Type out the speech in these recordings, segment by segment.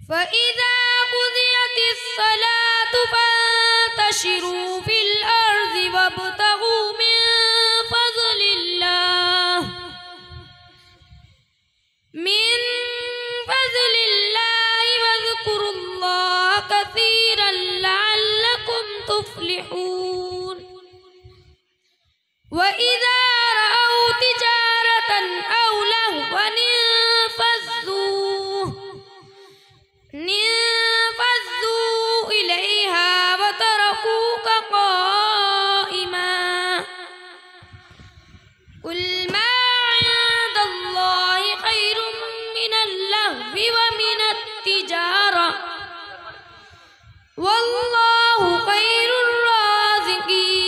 فإذا قضيت الصلاة فانتشروا في الأرض وابتغوا من فضل الله واذكروا الله كثيرا لعلكم تفلحون. وإذا رأوا تجارة أو لهوا انفضوا إليها وتركوك قائما. قل ما عند الله خير من اللهو ومن التجارة والله خير الرازقين.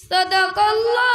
صدق الله